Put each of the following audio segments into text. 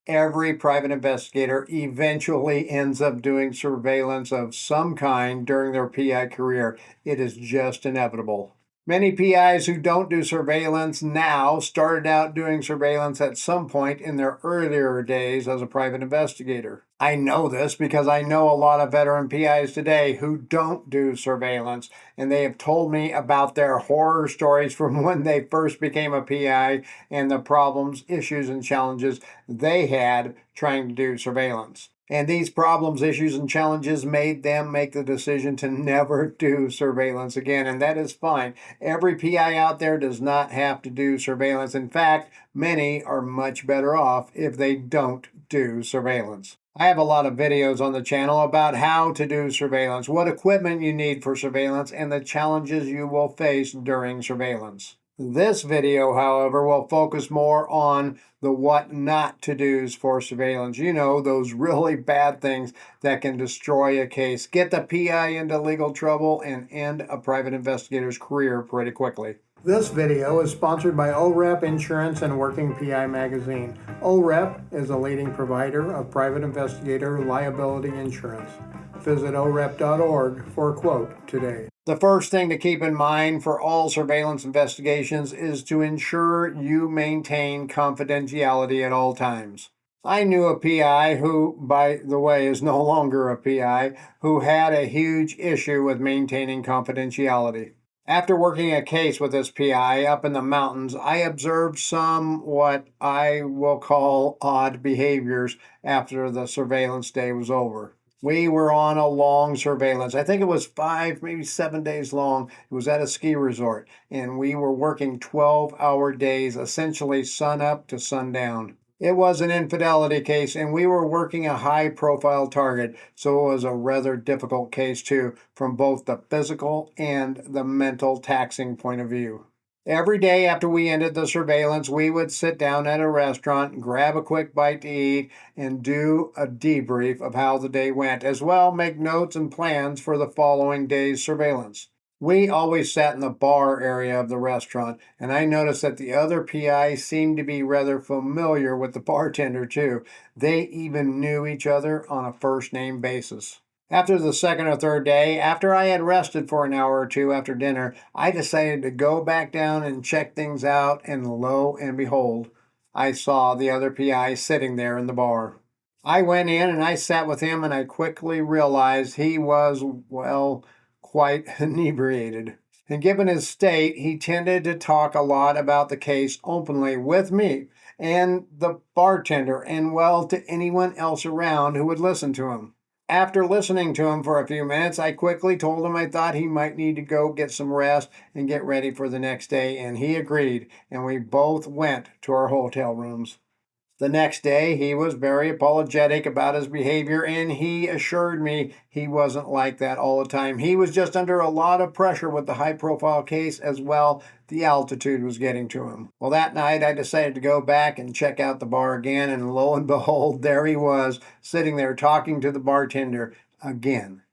Every private investigator eventually ends up doing surveillance of some kind during their PI career. It is just inevitable. Many PIs who don't do surveillance now started out doing surveillance at some point in their earlier days as a private investigator. I know this because I know a lot of veteran PIs today who don't do surveillance, and they have told me about their horror stories from when they first became a PI and the problems, issues, and challenges they had trying to do surveillance. And these problems, issues, and challenges made them make the decision to never do surveillance again. And that is fine. Every PI out there does not have to do surveillance. In fact, many are much better off if they don't do surveillance. I have a lot of videos on the channel about how to do surveillance, what equipment you need for surveillance, and the challenges you will face during surveillance. This video, however, will focus more on the what not to do's for surveillance. You know, those really bad things that can destroy a case, get the PI into legal trouble, and end a private investigator's career pretty quickly. This video is sponsored by OREP Insurance and Working PI Magazine. OREP is a leading provider of private investigator liability insurance. Visit orep.org for a quote today. The first thing to keep in mind for all surveillance investigations is to ensure you maintain confidentiality at all times. I knew a PI who, by the way, is no longer a PI, who had a huge issue with maintaining confidentiality. After working a case with this PI up in the mountains, I observed some what I will call odd behaviors after the surveillance day was over. We were on a long surveillance. I think it was 5, maybe 7 days long. It was at a ski resort, and we were working 12-hour days, essentially sun up to sundown. It was an infidelity case, and we were working a high-profile target, so it was a rather difficult case too, from both the physical and the mental taxing point of view. Every day after we ended the surveillance, we would sit down at a restaurant, grab a quick bite to eat, and do a debrief of how the day went, as well make notes and plans for the following day's surveillance. We always sat in the bar area of the restaurant, and I noticed that the other PIs seemed to be rather familiar with the bartender too. They even knew each other on a first name basis. After the second or third day, after I had rested for an hour or two after dinner, I decided to go back down and check things out, and lo and behold, I saw the other PI sitting there in the bar. I went in and I sat with him, and I quickly realized he was, well, quite inebriated. And given his state, he tended to talk a lot about the case openly with me and the bartender, and well, to anyone else around who would listen to him. After listening to him for a few minutes, I quickly told him I thought he might need to go get some rest and get ready for the next day, and he agreed, and we both went to our hotel rooms. The next day, he was very apologetic about his behavior, and he assured me he wasn't like that all the time. He was just under a lot of pressure with the high-profile case as well. The altitude was getting to him. Well, that night, I decided to go back and check out the bar again, and lo and behold, there he was, sitting there talking to the bartender again,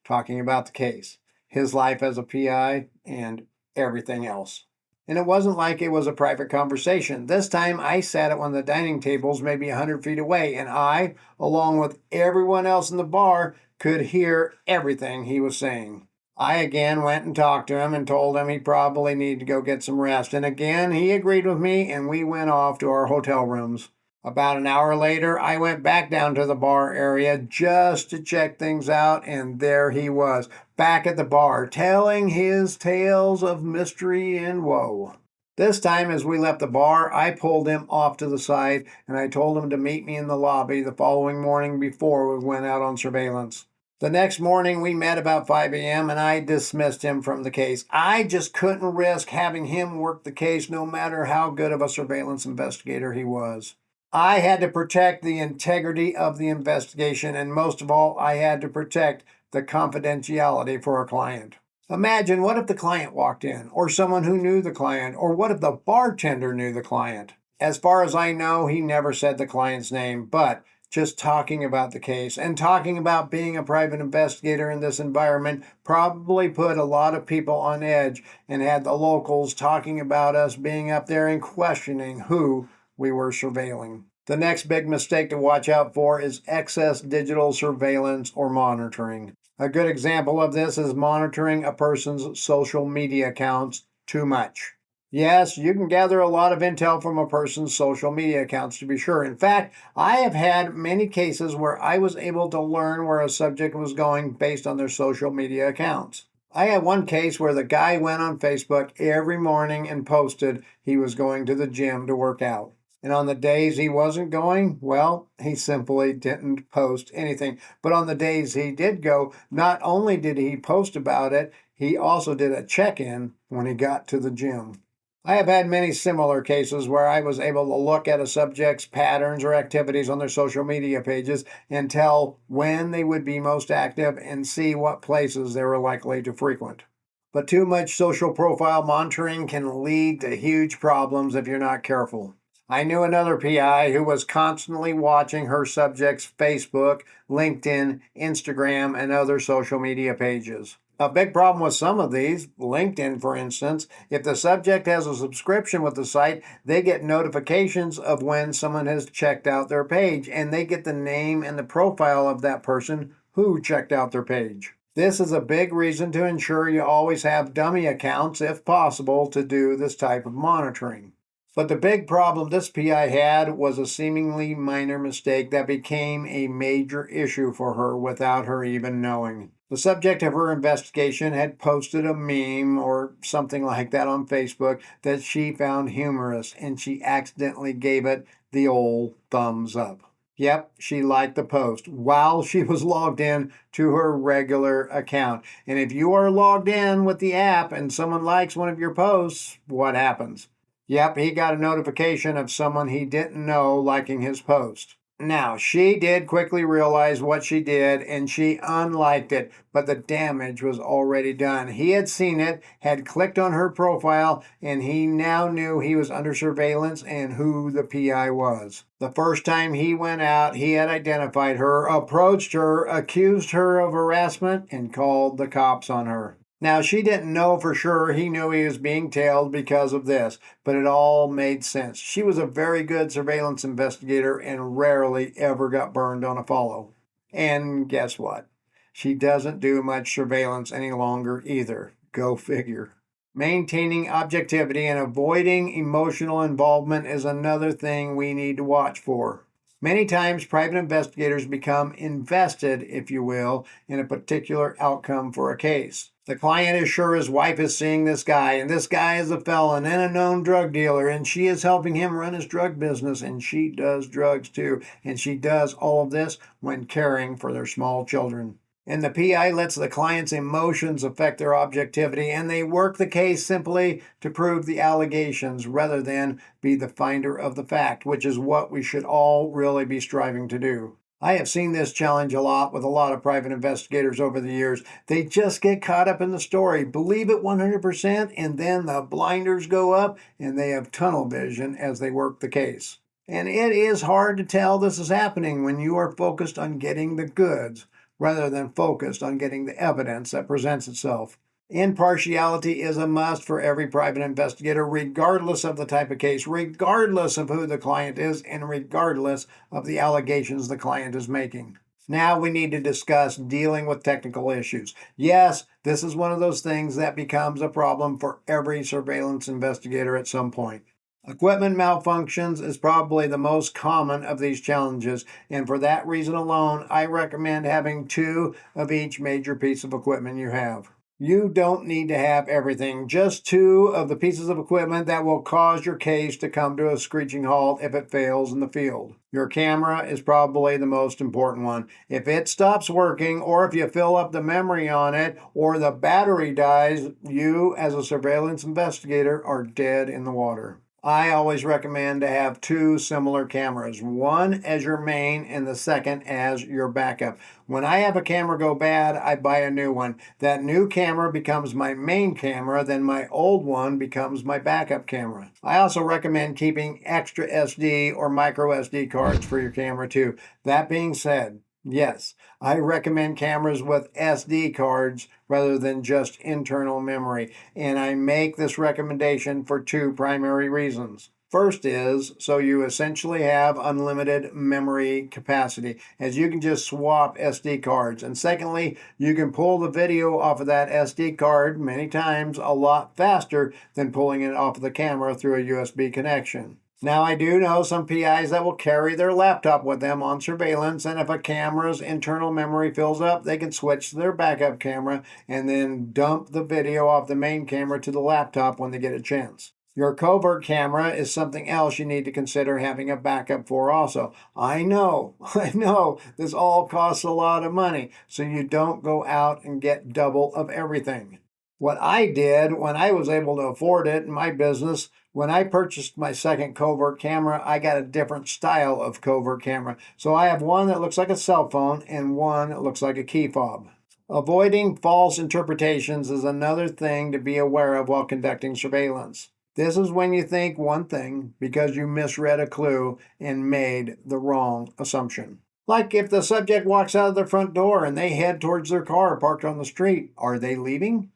talking about the case, his life as a PI, and everything else. And it wasn't like it was a private conversation. This time I sat at one of the dining tables maybe 100 feet away, and I, along with everyone else in the bar, could hear everything he was saying. I again went and talked to him and told him he probably needed to go get some rest. And again, he agreed with me, and we went off to our hotel rooms. About an hour later, I went back down to the bar area just to check things out, and there he was, back at the bar, telling his tales of mystery and woe. This time, as we left the bar, I pulled him off to the side, and I told him to meet me in the lobby the following morning before we went out on surveillance. The next morning, we met about 5 a.m., and I dismissed him from the case. I just couldn't risk having him work the case, no matter how good of a surveillance investigator he was. I had to protect the integrity of the investigation, and most of all, I had to protect the confidentiality for a client. Imagine, what if the client walked in, or someone who knew the client, or what if the bartender knew the client? As far as I know, he never said the client's name, but just talking about the case and talking about being a private investigator in this environment probably put a lot of people on edge and had the locals talking about us being up there and questioning who we were surveilling. The next big mistake to watch out for is excess digital surveillance or monitoring. A good example of this is monitoring a person's social media accounts too much. Yes, you can gather a lot of intel from a person's social media accounts to be sure. In fact, I have had many cases where I was able to learn where a subject was going based on their social media accounts. I had one case where the guy went on Facebook every morning and posted he was going to the gym to work out. And on the days he wasn't going, well, he simply didn't post anything. But on the days he did go, not only did he post about it, he also did a check in when he got to the gym. I have had many similar cases where I was able to look at a subject's patterns or activities on their social media pages and tell when they would be most active and see what places they were likely to frequent. But too much social profile monitoring can lead to huge problems if you're not careful. I knew another PI who was constantly watching her subject's Facebook, LinkedIn, Instagram, and other social media pages. A big problem with some of these, LinkedIn for instance, if the subject has a subscription with the site, they get notifications of when someone has checked out their page, and they get the name and the profile of that person who checked out their page. This is a big reason to ensure you always have dummy accounts, if possible, to do this type of monitoring. But the big problem this PI had was a seemingly minor mistake that became a major issue for her without her even knowing. The subject of her investigation had posted a meme or something like that on Facebook that she found humorous, and she accidentally gave it the old thumbs up. Yep, she liked the post while she was logged in to her regular account. And if you are logged in with the app and someone likes one of your posts, what happens? Yep, he got a notification of someone he didn't know liking his post. Now, she did quickly realize what she did and she unliked it, but the damage was already done. He had seen it, had clicked on her profile, and he now knew he was under surveillance and who the PI was. The first time he went out, he had identified her, approached her, accused her of harassment, and called the cops on her. Now, she didn't know for sure he knew he was being tailed because of this, but it all made sense. She was a very good surveillance investigator and rarely ever got burned on a follow. And guess what? She doesn't do much surveillance any longer either. Go figure. Maintaining objectivity and avoiding emotional involvement is another thing we need to watch for. Many times, private investigators become invested, if you will, in a particular outcome for a case. The client is sure his wife is seeing this guy, and this guy is a felon and a known drug dealer, and she is helping him run his drug business, and she does drugs too. And she does all of this when caring for their small children. And the PI lets the client's emotions affect their objectivity, and they work the case simply to prove the allegations rather than be the finder of the fact, which is what we should all really be striving to do. I have seen this challenge a lot with a lot of private investigators over the years. They just get caught up in the story, believe it 100%, and then the blinders go up and they have tunnel vision as they work the case. And it is hard to tell this is happening when you are focused on getting the goods rather than focused on getting the evidence that presents itself. Impartiality is a must for every private investigator, regardless of the type of case, regardless of who the client is, and regardless of the allegations the client is making. Now we need to discuss dealing with technical issues. Yes, this is one of those things that becomes a problem for every surveillance investigator at some point. Equipment malfunctions is probably the most common of these challenges, and for that reason alone, I recommend having two of each major piece of equipment you have. You don't need to have everything, just two of the pieces of equipment that will cause your case to come to a screeching halt if it fails in the field. Your camera is probably the most important one. If it stops working, or if you fill up the memory on it, or the battery dies, you, as a surveillance investigator, are dead in the water. I always recommend to have two similar cameras, one as your main and the second as your backup. When I have a camera go bad, I buy a new one. That new camera becomes my main camera, then my old one becomes my backup camera. I also recommend keeping extra SD or micro SD cards for your camera too. That being said, yes, I recommend cameras with SD cards rather than just internal memory, and I make this recommendation for two primary reasons. First is, so you essentially have unlimited memory capacity, as you can just swap SD cards. And secondly, you can pull the video off of that SD card many times a lot faster than pulling it off of the camera through a USB connection. Now, I do know some PIs that will carry their laptop with them on surveillance, and if a camera's internal memory fills up, they can switch to their backup camera and then dump the video off the main camera to the laptop when they get a chance. Your covert camera is something else you need to consider having a backup for also. I know, I know, this all costs a lot of money, so you don't go out and get double of everything. What I did when I was able to afford it in my business, when I purchased my second covert camera, I got a different style of covert camera. So I have one that looks like a cell phone and one that looks like a key fob. Avoiding false interpretations is another thing to be aware of while conducting surveillance. This is when you think one thing because you misread a clue and made the wrong assumption. Like if the subject walks out of their front door and they head towards their car parked on the street, are they leaving?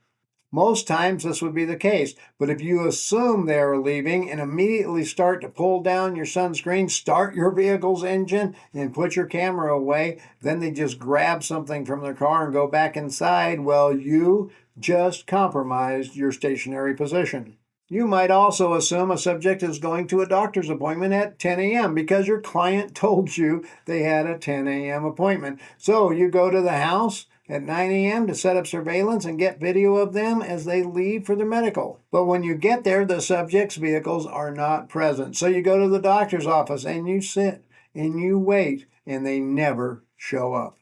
Most times this would be the case, but if you assume they are leaving and immediately start to pull down your sunscreen, start your vehicle's engine, and put your camera away, then they just grab something from their car and go back inside, well, you just compromised your stationary position. You might also assume a subject is going to a doctor's appointment at 10 a.m. because your client told you they had a 10 a.m. appointment. So you go to the house at 9 a.m. to set up surveillance and get video of them as they leave for their medical. But when you get there, the subject's vehicles are not present. So you go to the doctor's office and you sit and you wait and they never show up.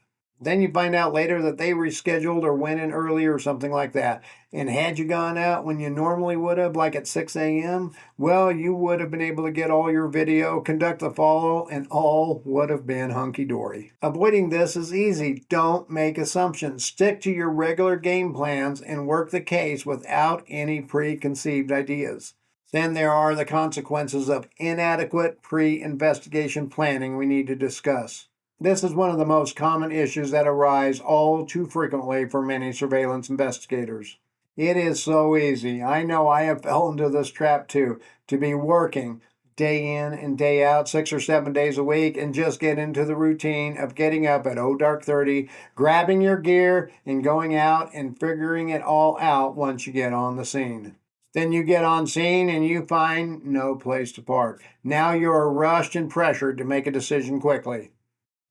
Then you find out later that they rescheduled or went in early or something like that. And had you gone out when you normally would have, like at 6 a.m., well, you would have been able to get all your video, conduct the follow, and all would have been hunky-dory. Avoiding this is easy. Don't make assumptions. Stick to your regular game plans and work the case without any preconceived ideas. Then there are the consequences of inadequate pre-investigation planning we need to discuss. This is one of the most common issues that arise all too frequently for many surveillance investigators. It is so easy. I know I have fell into this trap too, to be working day in and day out, 6 or 7 days a week, and just get into the routine of getting up at dark 30, grabbing your gear, and going out and figuring it all out once you get on the scene. Then you get on scene and you find no place to park. Now you're rushed and pressured to make a decision quickly.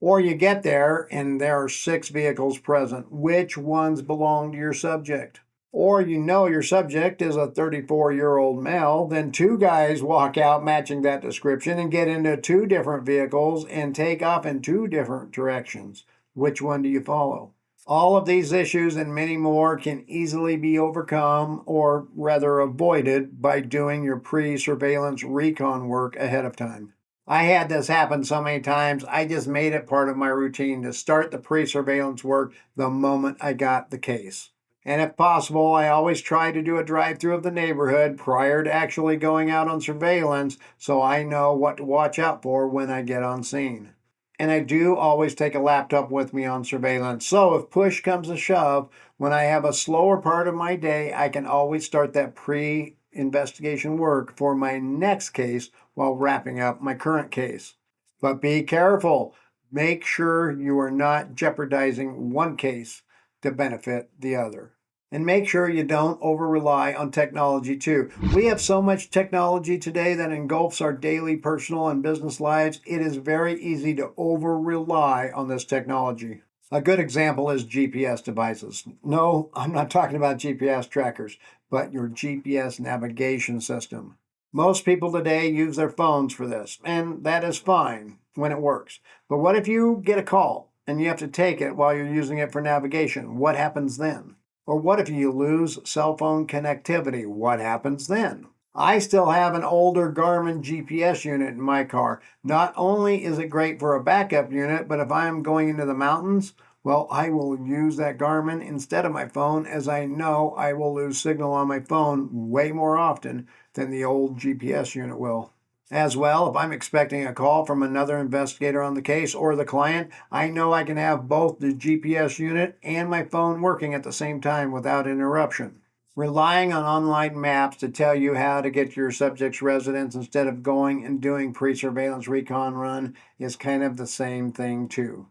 Or you get there and there are 6 vehicles present. Which ones belong to your subject? Or you know your subject is a 34-year-old male, then 2 guys walk out matching that description and get into 2 different vehicles and take off in 2 different directions. Which one do you follow? All of these issues and many more can easily be overcome or rather avoided by doing your pre-surveillance recon work ahead of time. I had this happen so many times, I just made it part of my routine to start the pre-surveillance work the moment I got the case. And if possible, I always try to do a drive-through of the neighborhood prior to actually going out on surveillance so I know what to watch out for when I get on scene. And I do always take a laptop with me on surveillance. So if push comes to shove, when I have a slower part of my day, I can always start that pre-investigation work for my next case while wrapping up my current case. But be careful. Make sure you are not jeopardizing one case to benefit the other. And make sure you don't over rely on technology too. We have so much technology today that engulfs our daily personal and business lives. It is very easy to over rely on this technology. A good example is GPS devices. No, I'm not talking about GPS trackers, but your GPS navigation system. Most people today use their phones for this, and that is fine when it works. But what if you get a call and you have to take it while you're using it for navigation? What happens then? Or what if you lose cell phone connectivity? What happens then? I still have an older Garmin GPS unit in my car. Not only is it great for a backup unit, but if I am going into the mountains, well, I will use that Garmin instead of my phone, as I know I will lose signal on my phone way more often than the old GPS unit will. As well, if I'm expecting a call from another investigator on the case or the client, I know I can have both the GPS unit and my phone working at the same time without interruption. Relying on online maps to tell you how to get to your subject's residence instead of going and doing pre-surveillance recon run is kind of the same thing too.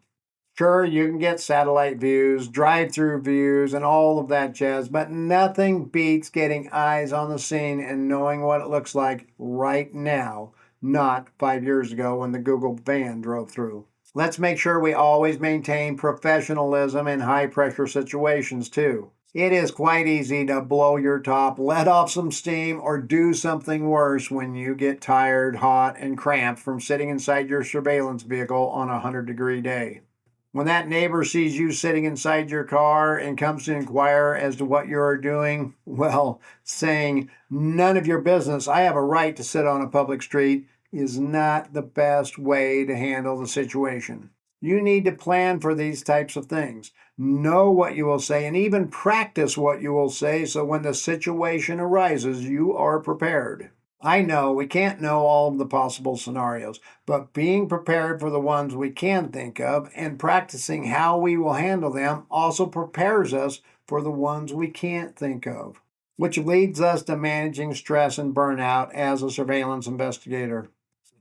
Sure, you can get satellite views, drive-through views, and all of that jazz, but nothing beats getting eyes on the scene and knowing what it looks like right now, not 5 years ago when the Google van drove through. Let's make sure we always maintain professionalism in high-pressure situations, too. It is quite easy to blow your top, let off some steam, or do something worse when you get tired, hot, and cramped from sitting inside your surveillance vehicle on a 100-degree day. When that neighbor sees you sitting inside your car and comes to inquire as to what you're doing, well, saying, "None of your business, I have a right to sit on a public street," is not the best way to handle the situation. You need to plan for these types of things. Know what you will say and even practice what you will say so when the situation arises, you are prepared. I know we can't know all of the possible scenarios, but being prepared for the ones we can think of and practicing how we will handle them also prepares us for the ones we can't think of, which leads us to managing stress and burnout as a surveillance investigator.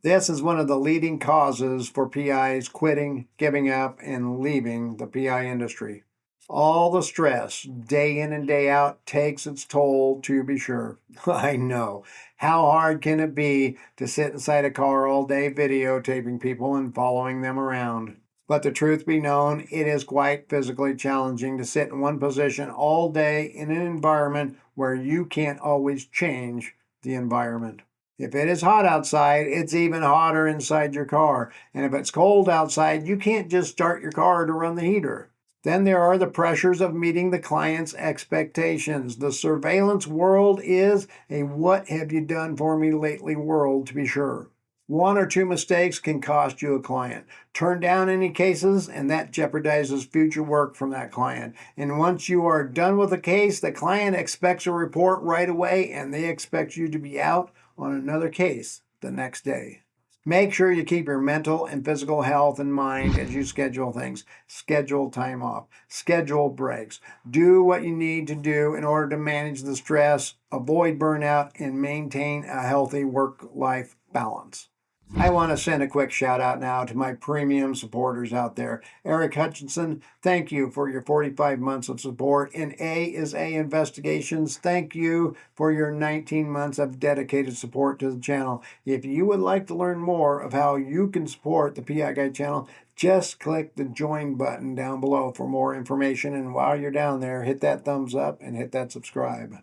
This is one of the leading causes for PIs quitting, giving up, and leaving the PI industry. All the stress, day in and day out, takes its toll, to be sure. I know. How hard can it be to sit inside a car all day videotaping people and following them around? But the truth be known, it is quite physically challenging to sit in one position all day in an environment where you can't always change the environment. If it is hot outside, it's even hotter inside your car. And if it's cold outside, you can't just start your car to run the heater. Then there are the pressures of meeting the client's expectations. The surveillance world is a what have you done for me lately world, to be sure. One or two mistakes can cost you a client. Turn down any cases, and that jeopardizes future work from that client. And once you are done with a case, the client expects a report right away, and they expect you to be out on another case the next day. Make sure you keep your mental and physical health in mind as you schedule things. Schedule time off, schedule breaks. Do what you need to do in order to manage the stress, avoid burnout, and maintain a healthy work life balance. I want to send a quick shout out now to my premium supporters out there. Eric Hutchinson, thank you for your 45 months of support. And A is A Investigations, thank you for your 19 months of dedicated support to the channel. If you would like to learn more of how you can support the PI Guy channel, just click the join button down below for more information. And while you're down there, hit that thumbs up and hit that subscribe.